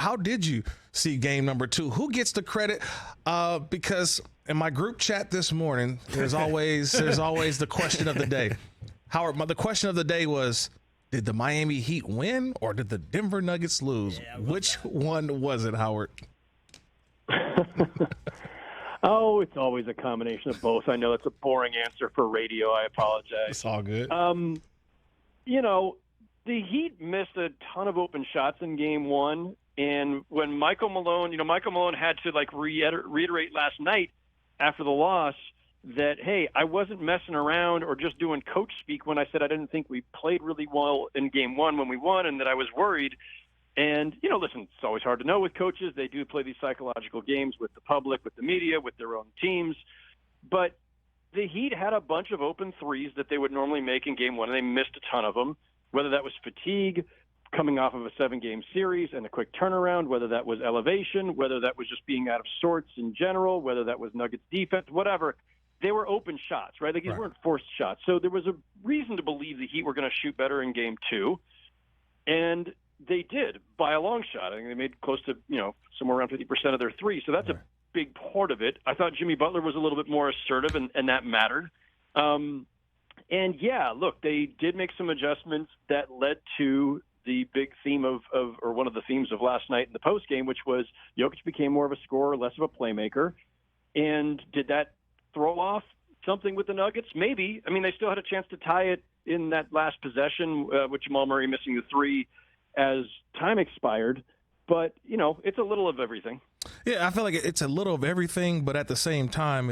how did you see game number 2? Who gets the credit? Because in my group chat this morning, there's always the question of the day. Howard, the question of the day was, did the Miami Heat win or did the Denver Nuggets lose? Which one was it, Howard? Oh, it's always a combination of both. I know it's a boring answer for radio. I apologize. It's all good. The Heat missed a ton of open shots in game 1. And when Michael Malone had to reiterate last night after the loss that, hey, I wasn't messing around or just doing coach speak when I said I didn't think we played really well in game 1 when we won and that I was worried. And, listen, it's always hard to know with coaches. They do play these psychological games with the public, with the media, with their own teams. But the Heat had a bunch of open threes that they would normally make in game 1, and they missed a ton of them, whether that was fatigue, coming off of a 7-game series and a quick turnaround, whether that was elevation, whether that was just being out of sorts in general, whether that was Nuggets defense, whatever. They were open shots, right? These weren't forced shots. So there was a reason to believe the Heat were going to shoot better in game 2. And they did by a long shot. I think they made close to, somewhere around 50% of their threes. So that's a big part of it. I thought Jimmy Butler was a little bit more assertive, and that mattered. Look, they did make some adjustments that led to the big theme or one of the themes of last night in the postgame, which was Jokic became more of a scorer, less of a playmaker. And did that throw off something with the Nuggets? Maybe. I mean, they still had a chance to tie it in that last possession with Jamal Murray missing the 3 as time expired. But, it's a little of everything. Yeah, I feel like it's a little of everything, but at the same time,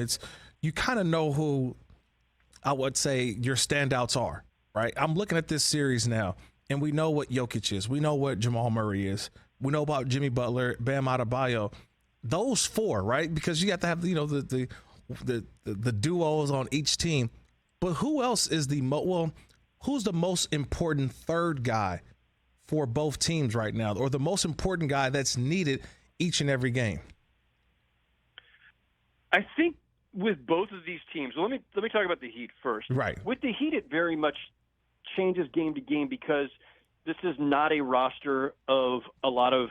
you kind of know who I would say your standouts are, right? I'm looking at this series now, and we know what Jokic is. We know what Jamal Murray is. We know about Jimmy Butler, Bam Adebayo. Those 4, right? Because you have to have, the duos on each team. But who else is who's the most important third guy for both teams right now, or the most important guy that's needed each and every game? I think with both of these teams, let me talk about the Heat first. Right. With the Heat, it very much changes game to game because this is not a roster of a lot of,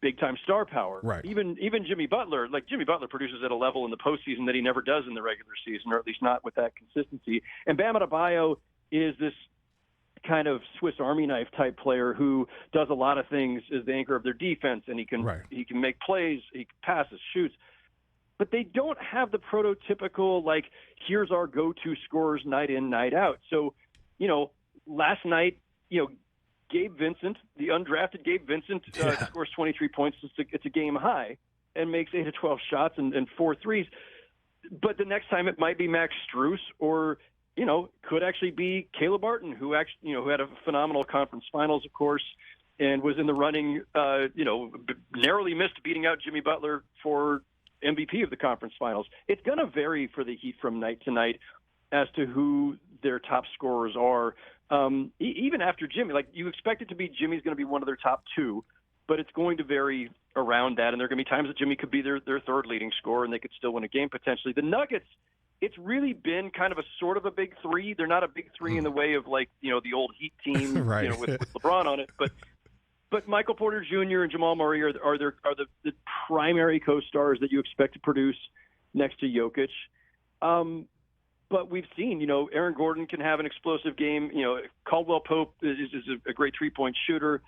big-time star power. Right. Even Jimmy Butler, Jimmy Butler produces at a level in the postseason that he never does in the regular season, or at least not with that consistency. And Bam Adebayo is this kind of Swiss Army knife type player who does a lot of things as the anchor of their defense, and he can make plays, he passes, shoots. But they don't have the prototypical, here's our go-to scorers night in, night out. So, last night, Gabe Vincent, the undrafted Gabe Vincent, scores 23 points. It's a game high and makes 8 of 12 shots and 4 threes. But the next time it might be Max Strus or, could actually be Caleb Barton, who actually, who had a phenomenal conference finals, of course, and was in the running, narrowly missed beating out Jimmy Butler for MVP of the conference finals. It's going to vary for the Heat from night to night as to who their top scorers are. Even after Jimmy, you expect it to be Jimmy's going to be one of their top 2, but it's going to vary around that. And there are going to be times that Jimmy could be their third leading scorer and they could still win a game potentially. The Nuggets, it's really been kind of a sort of a big 3. They're not a big 3 in the way of the old Heat team, right. With LeBron on it, but Michael Porter Jr. and Jamal Murray are the primary co-stars that you expect to produce next to Jokic. But we've seen, Aaron Gordon can have an explosive game. Caldwell Pope is a great 3-point shooter.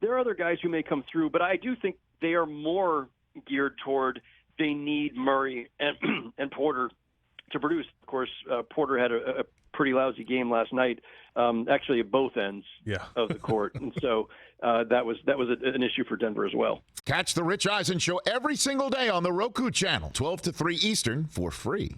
There are other guys who may come through, but I do think they are more geared toward they need Murray and Porter to produce. Of course, Porter had a pretty lousy game last night, actually at both ends of the court. And so that was an issue for Denver as well. Catch the Rich Eisen Show every single day on the Roku channel, 12 to 3 Eastern, for free.